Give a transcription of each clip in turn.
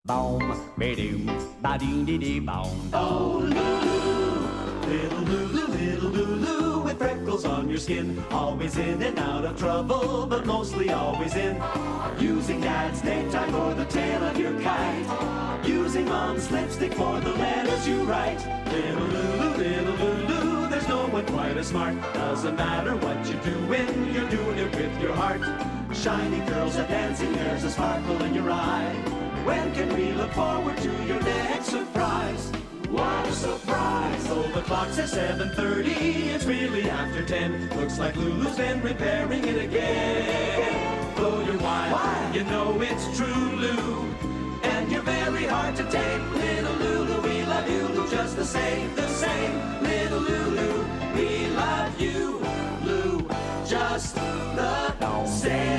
Boom, ba-doom, ba-dee-dee-dee-boom. Oh, little Lulu, with freckles on your skin. Always in and out of trouble, but mostly always in. Using dad's necktie for the tail of your kite. Using mom's lipstick for the letters you write. Little Lulu, there's no one quite as smart. Doesn't matter what you're doing it with your heart. Shiny curls are dancing, there's a sparkle in your eye. When can we look forward to your next surprise? What a surprise! Oh, the clock says 7:30, it's really after 10. Looks like Lulu's been repairing it again. Blow your wine, why? You know it's true, Lou. And you're very hard to take. Little Lulu, we love you just the same. Little Lulu, we love you, Lou, just the same.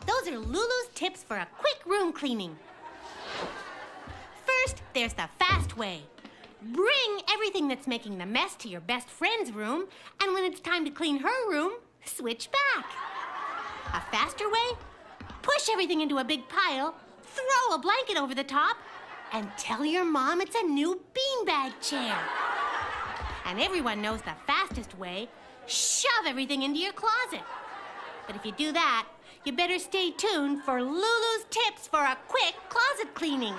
Those are Lulu's tips for a quick room cleaning. First, there's the fast way. Bring everything that's making the mess to your best friend's room, and when it's time to clean her room, switch back. A faster way? Push everything into a big pile, throw a blanket over the top, and tell your mom it's a new beanbag chair. And everyone knows the fastest way. Shove everything into your closet. But if you do that, you better stay tuned for Lulu's tips for a quick closet cleaning.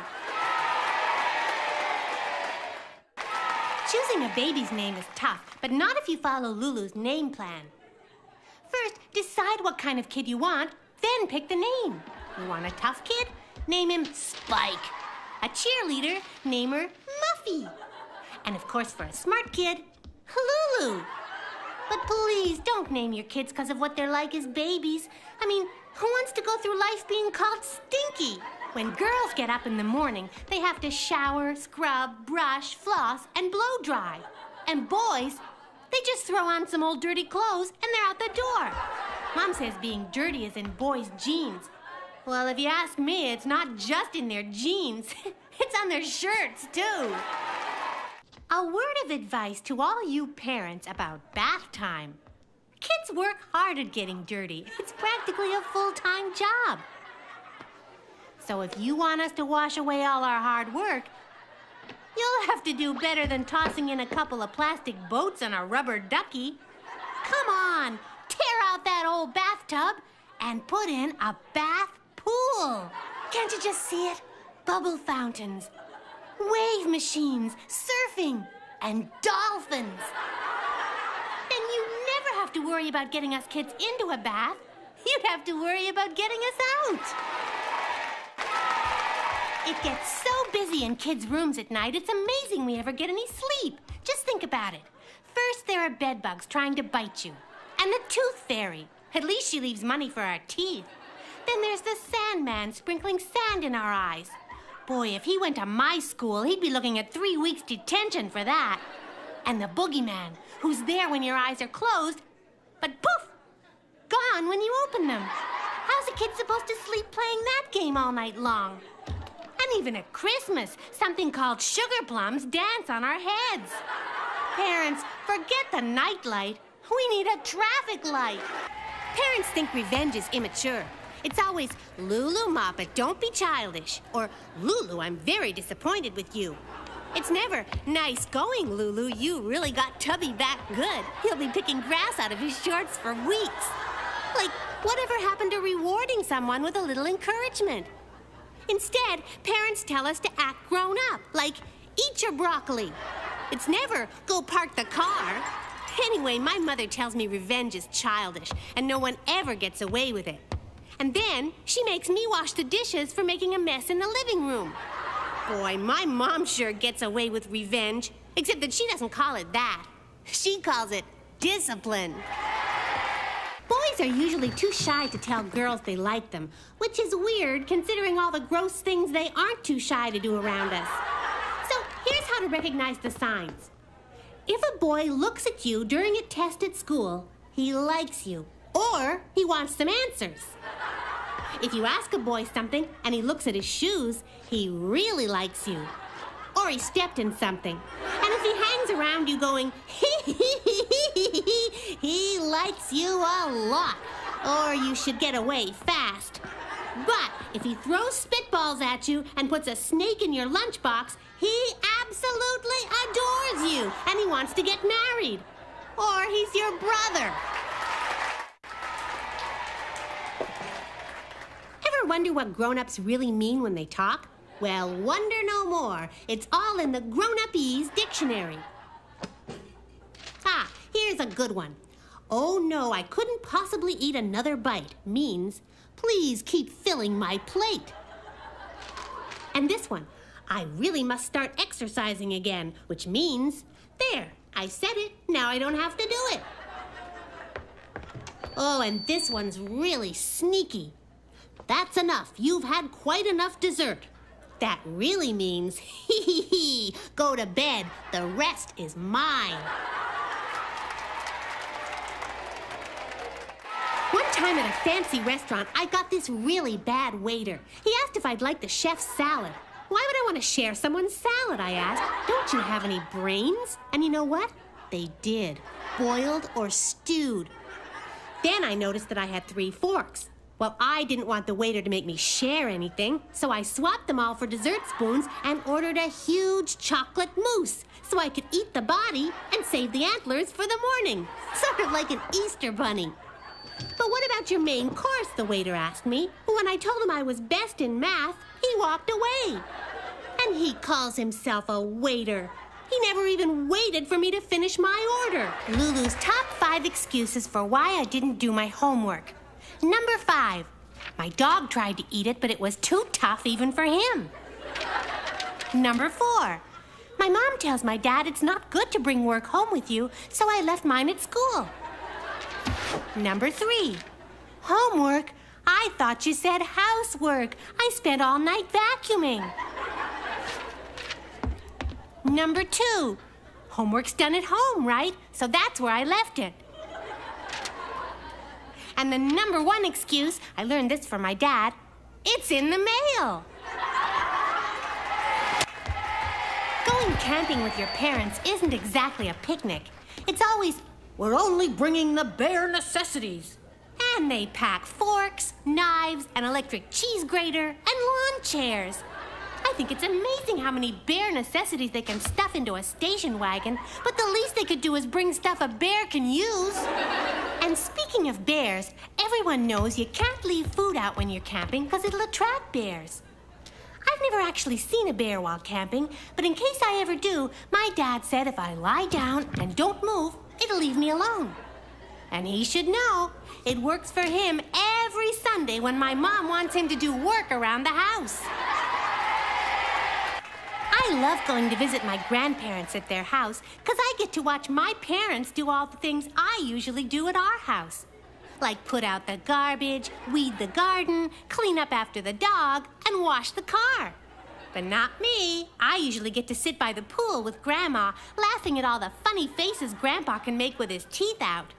Choosing a baby's name is tough, but not if you follow Lulu's name plan. First, decide what kind of kid you want, then pick the name. You want a tough kid? Name him Spike. A cheerleader? Name her Muffy. And of course, for a smart kid, Lulu. But please, don't name your kids because of what they're like as babies. I mean, who wants to go through life being called stinky? When girls get up in the morning, they have to shower, scrub, brush, floss, and blow dry. And boys, they just throw on some old dirty clothes and they're out the door. Mom says being dirty is in boys' jeans. Well, if you ask me, it's not just in their jeans. It's on their shirts, too. A word of advice to all you parents about bath time. Kids work hard at getting dirty. It's practically a full-time job. So if you want us to wash away all our hard work, you'll have to do better than tossing in a couple of plastic boats and a rubber ducky. Come on, tear out that old bathtub and put in a bath pool. Can't you just see it? Bubble fountains, wave machines, surfing, and dolphins. Then you never have to worry about getting us kids into a bath. You'd have to worry about getting us out. It gets so busy in kids' rooms at night, it's amazing we ever get any sleep. Just think about it. First, there are bed bugs trying to bite you. And the tooth fairy. At least she leaves money for our teeth. Then there's the Sandman sprinkling sand in our eyes. Boy, if he went to my school, he'd be looking at 3 weeks detention for that. And the boogeyman, who's there when your eyes are closed, but poof, gone when you open them. How's a kid supposed to sleep playing that game all night long? And even at Christmas, something called sugar plums dance on our heads. Parents, forget the nightlight. We need a traffic light. Parents think revenge is immature. It's always, Lulu Moppet, don't be childish. Or, Lulu, I'm very disappointed with you. It's never, nice going, Lulu. You really got Tubby back good. He'll be picking grass out of his shorts for weeks. Like, whatever happened to rewarding someone with a little encouragement? Instead, parents tell us to act grown up, like, eat your broccoli. It's never, go park the car. Anyway, my mother tells me revenge is childish, and no one ever gets away with it. And then she makes me wash the dishes for making a mess in the living room. Boy, my mom sure gets away with revenge, except that she doesn't call it that. She calls it discipline. Boys are usually too shy to tell girls they like them, which is weird considering all the gross things they aren't too shy to do around us. So here's how to recognize the signs. If a boy looks at you during a test at school, he likes you, or he wants some answers. If you ask a boy something and he looks at his shoes, he really likes you. Or or he stepped in something. And if he hangs around you going, he likes you a lot, or you should get away fast. But if he throws spitballs at you and puts a snake in your lunchbox, he absolutely adores you, and he wants to get married. Or he's your brother. Ever wonder what grown-ups really mean when they talk? Well, wonder no more. It's all in the Grown-Up-Ease dictionary. Ah, here's a good one. Oh no, I couldn't possibly eat another bite means, please keep filling my plate. And this one, I really must start exercising again, which means, there, I said it, now I don't have to do it. Oh, and this one's really sneaky. That's enough. You've had quite enough dessert. That really means, go to bed. The rest is mine. One time at a fancy restaurant, I got this really bad waiter. He asked if I'd like the chef's salad. Why would I want to share someone's salad, I asked. Don't you have any brains? And you know what? They did. Boiled or stewed. Then I noticed that I had 3 forks. Well, I didn't want the waiter to make me share anything, so I swapped them all for dessert spoons and ordered a huge chocolate mousse so I could eat the body and save the antlers for the morning. Sort of like an Easter bunny. But what about your main course, the waiter asked me. When I told him I was best in math, he walked away. And he calls himself a waiter. He never even waited for me to finish my order. Lulu's top 5 excuses for why I didn't do my homework. Number 5, my dog tried to eat it, but it was too tough even for him. Number 4, my mom tells my dad it's not good to bring work home with you, so I left mine at school. Number 3, homework? I thought you said housework. I spent all night vacuuming. Number 2, homework's done at home, right? So that's where I left it. And the number 1 excuse, I learned this from my dad, it's in the mail. Going camping with your parents isn't exactly a picnic. It's always, we're only bringing the bare necessities. And they pack forks, knives, an electric cheese grater, and lawn chairs. I think it's amazing how many bare necessities they can stuff into a station wagon, but the least they could do is bring stuff a bear can use. And speaking of bears, everyone knows you can't leave food out when you're camping because it'll attract bears. I've never actually seen a bear while camping, but in case I ever do, my dad said if I lie down and don't move, it'll leave me alone. And he should know, it works for him every Sunday when my mom wants him to do work around the house. I love going to visit my grandparents at their house because I get to watch my parents do all the things I usually do at our house. Like put out the garbage, weed the garden, clean up after the dog, and wash the car. But not me. I usually get to sit by the pool with Grandma, laughing at all the funny faces Grandpa can make with his teeth out.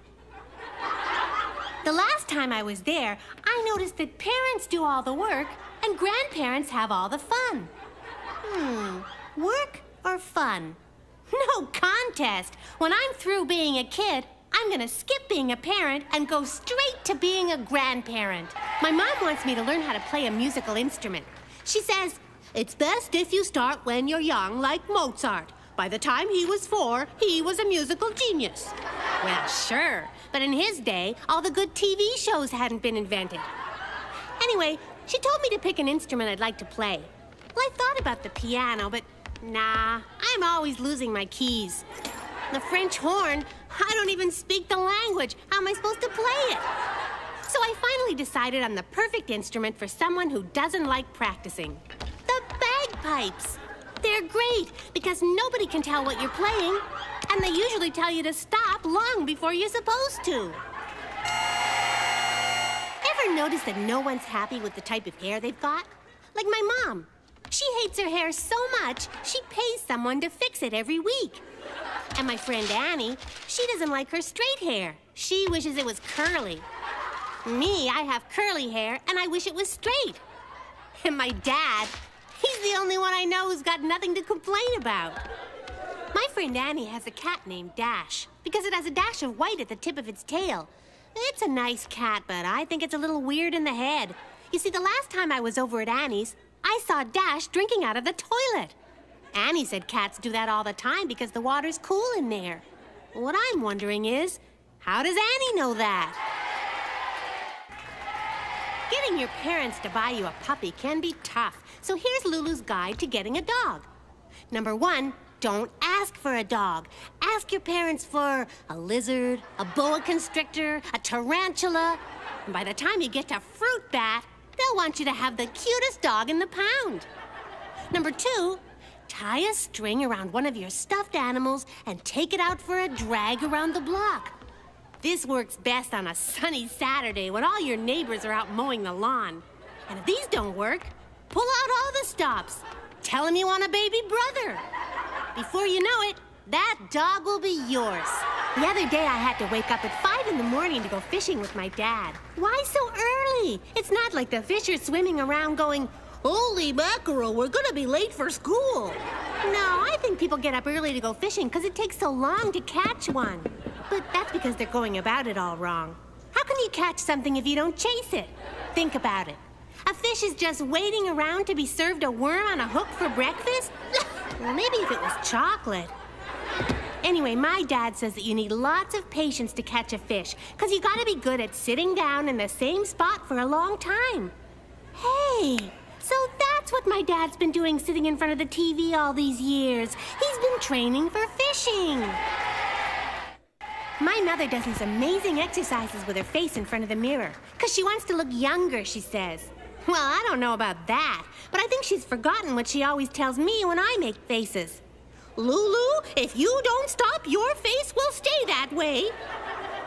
The last time I was there, I noticed that parents do all the work and grandparents have all the fun. Work or fun? No contest. When I'm through being a kid, I'm gonna skip being a parent and go straight to being a grandparent. My mom wants me to learn how to play a musical instrument. She says, it's best if you start when you're young, like Mozart. By the time he was 4, he was a musical genius. Well, sure, but in his day, all the good TV shows hadn't been invented. Anyway, she told me to pick an instrument I'd like to play. Well, I thought about the piano, but nah, I'm always losing my keys. The French horn, I don't even speak the language. How am I supposed to play it? So I finally decided on the perfect instrument for someone who doesn't like practicing. The bagpipes. They're great because nobody can tell what you're playing, and they usually tell you to stop long before you're supposed to. Ever notice that no one's happy with the type of hair they've got? Like my mom. She hates her hair so much, she pays someone to fix it every week. And my friend Annie, she doesn't like her straight hair. She wishes it was curly. Me, I have curly hair, and I wish it was straight. And my dad, He's the only one I know who's got nothing to complain about. My friend Annie has a cat named Dash because it has a dash of white at the tip of its tail. It's a nice cat, but I think it's a little weird in the head. You see, the last time I was over at Annie's, I saw Dash drinking out of the toilet. Annie said cats do that all the time because the water's cool in there. What I'm wondering is, how does Annie know that? Getting your parents to buy you a puppy can be tough, so here's Lulu's guide to getting a dog. Number 1, don't ask for a dog. Ask your parents for a lizard, a boa constrictor, a tarantula. And by the time you get to fruit bat, they'll want you to have the cutest dog in the pound. Number 2, tie a string around one of your stuffed animals and take it out for a drag around the block. This works best on a sunny Saturday when all your neighbors are out mowing the lawn. And if these don't work, pull out all the stops. Tell them you want a baby brother. Before you know it, that dog will be yours. The other day I had to wake up at 5 in the morning to go fishing with my dad. Why so early? It's not like the fish are swimming around going, "Holy mackerel, we're gonna be late for school." No, I think people get up early to go fishing because it takes so long to catch one. But that's because they're going about it all wrong. How can you catch something if you don't chase it? Think about it. A fish is just waiting around to be served a worm on a hook for breakfast? Well, maybe if it was chocolate. Anyway, my dad says that you need lots of patience to catch a fish because you gotta be good at sitting down in the same spot for a long time. Hey, so that's what my dad's been doing sitting in front of the TV all these years. He's been training for fishing. My mother does these amazing exercises with her face in front of the mirror because she wants to look younger, she says. Well, I don't know about that, but I think she's forgotten what she always tells me when I make faces. "Lulu, if you don't stop, your face will stay that way."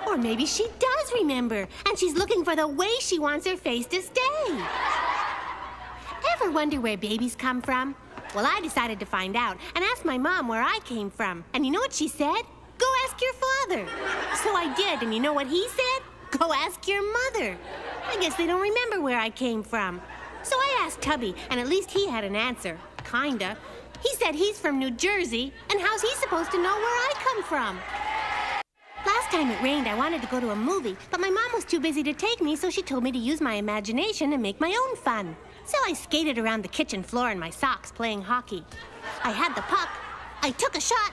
Or maybe she does remember, and she's looking for the way she wants her face to stay. Ever wonder where babies come from? Well, I decided to find out and asked my mom where I came from. And you know what she said? Go ask your father. So I did, and you know what he said? Go ask your mother. I guess they don't remember where I came from. So I asked Tubby, and at least he had an answer. Kinda. He said he's from New Jersey, and how's he supposed to know where I come from? Last time it rained, I wanted to go to a movie, but my mom was too busy to take me, so she told me to use my imagination and make my own fun. So I skated around the kitchen floor in my socks playing hockey. I had the puck, I took a shot,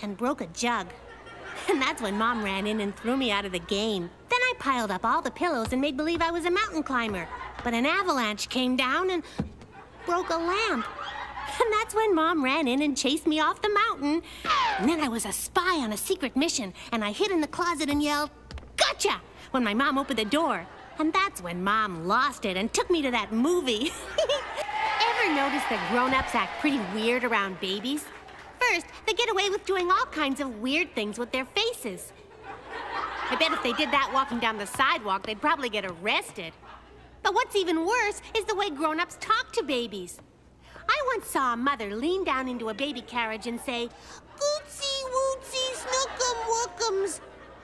and broke a jug. And that's when Mom ran in and threw me out of the game. Then I piled up all the pillows and made believe I was a mountain climber. But an avalanche came down and broke a lamp. And that's when Mom ran in and chased me off the mountain. And then I was a spy on a secret mission, and I hid in the closet and yelled, "Gotcha!" when my mom opened the door. And that's when Mom lost it and took me to that movie. Ever notice that grown-ups act pretty weird around babies? First, they get away with doing all kinds of weird things with their faces. I bet if they did that walking down the sidewalk, they'd probably get arrested. But what's even worse is the way grown-ups talk to babies. I once saw a mother lean down into a baby carriage and say, "Gootsy wootsy snookum wookums."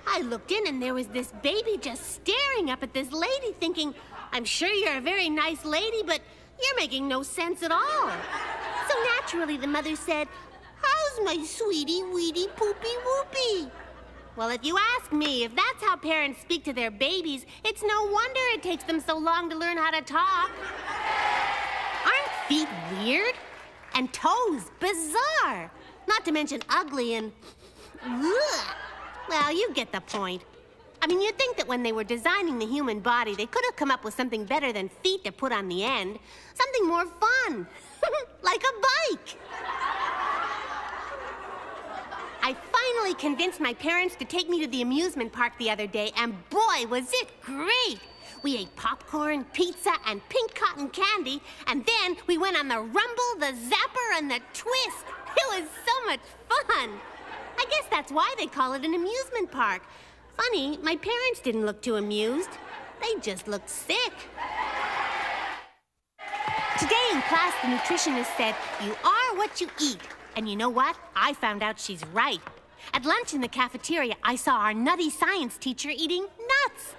I looked in and there was this baby just staring up at this lady thinking, "I'm sure you're a very nice lady, but you're making no sense at all." So naturally the mother said, "How's my sweetie weedy poopy whoopy?" Well, if you ask me, if that's how parents speak to their babies, it's no wonder it takes them so long to learn how to talk. Aren't feet weird? And toes bizarre? Not to mention ugly and... ugh. Well, you get the point. I mean, you'd think that when they were designing the human body, they could have come up with something better than feet to put on the end. Something more fun. Like a bike. I finally convinced my parents to take me to the amusement park the other day, and boy, was it great! We ate popcorn, pizza, and pink cotton candy, and then we went on the rumble, the zapper, and the twist. It was so much fun. I guess that's why they call it an amusement park. Funny, my parents didn't look too amused. They just looked sick. Today in class, the nutritionist said, "You are what you eat." And you know what? I found out she's right. At lunch in the cafeteria, I saw our nutty science teacher eating nuts.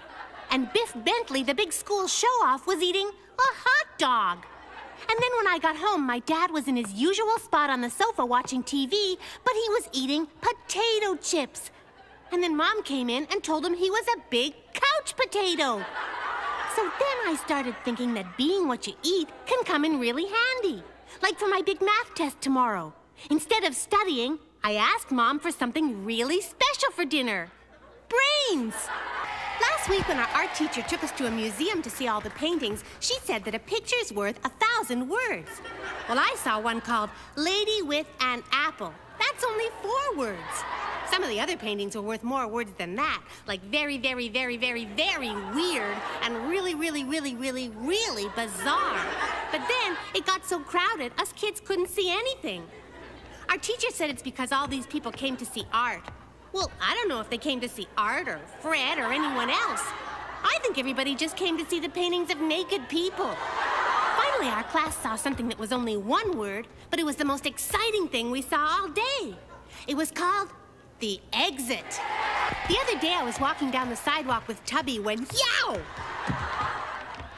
And Biff Bentley, the big school show-off, was eating a hot dog. And then when I got home, my dad was in his usual spot on the sofa watching TV, but he was eating potato chips. And then Mom came in and told him he was a big couch potato. So then I started thinking that being what you eat can come in really handy. Like for my big math test tomorrow. Instead of studying, I asked Mom for something really special for dinner. Brains! Last week when our art teacher took us to a museum to see all the paintings, she said that a picture's worth 1,000 words. Well, I saw one called Lady with an Apple. That's only 4 words. Some of the other paintings were worth more words than that, like very, very, very, very, very weird and really, really, really, really, really bizarre. But then it got so crowded, us kids couldn't see anything. Our teacher said it's because all these people came to see art. Well, I don't know if they came to see art or Fred or anyone else. I think everybody just came to see the paintings of naked people. Finally, our class saw something that was only 1 word, but it was the most exciting thing we saw all day. It was called the exit. The other day I was walking down the sidewalk with Tubby when, yow!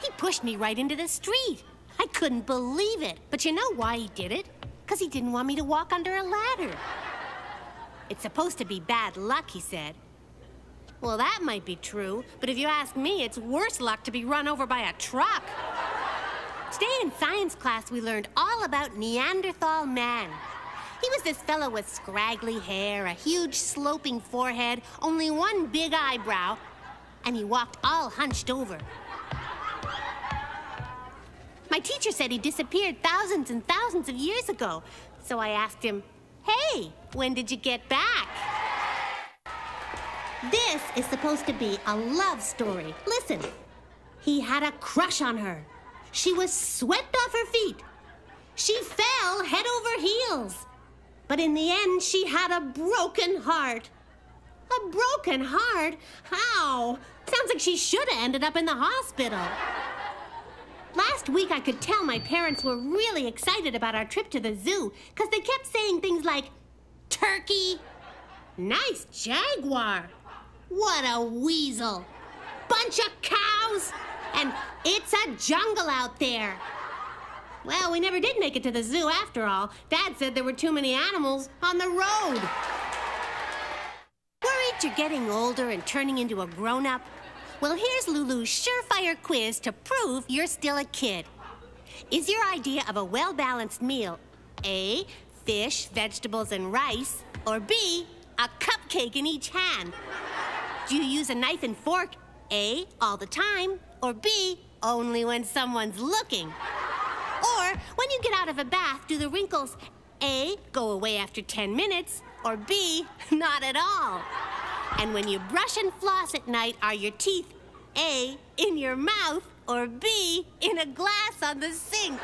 He pushed me right into the street. I couldn't believe it. But you know why he did it? Because he didn't want me to walk under a ladder. It's supposed to be bad luck, he said. Well, that might be true, but if you ask me, it's worse luck to be run over by a truck. Today in science class, we learned all about Neanderthal man. He was this fellow with scraggly hair, a huge sloping forehead, only 1 big eyebrow, and he walked all hunched over. My teacher said he disappeared thousands and thousands of years ago, so I asked him, hey, when did you get back? This is supposed to be a love story. Listen, he had a crush on her. She was swept off her feet. She fell head over heels. But in the end, she had a broken heart. A broken heart? How? Sounds like she should have ended up in the hospital. Last week, I could tell my parents were really excited about our trip to the zoo because they kept saying things like, turkey, nice jaguar, what a weasel, bunch of cows, and it's a jungle out there. Well, we never did make it to the zoo after all. Dad said there were too many animals on the road. Worried you're getting older and turning into a grown-up? Well, here's Lulu's surefire quiz to prove you're still a kid. Is your idea of a well-balanced meal A, fish, vegetables, and rice, or B, a cupcake in each hand? Do you use a knife and fork A, all the time, or B, only when someone's looking? Or when you get out of a bath, do the wrinkles A, go away after 10 minutes, or B, not at all? And when you brush and floss at night, are your teeth A, in your mouth, or B, in a glass on the sink?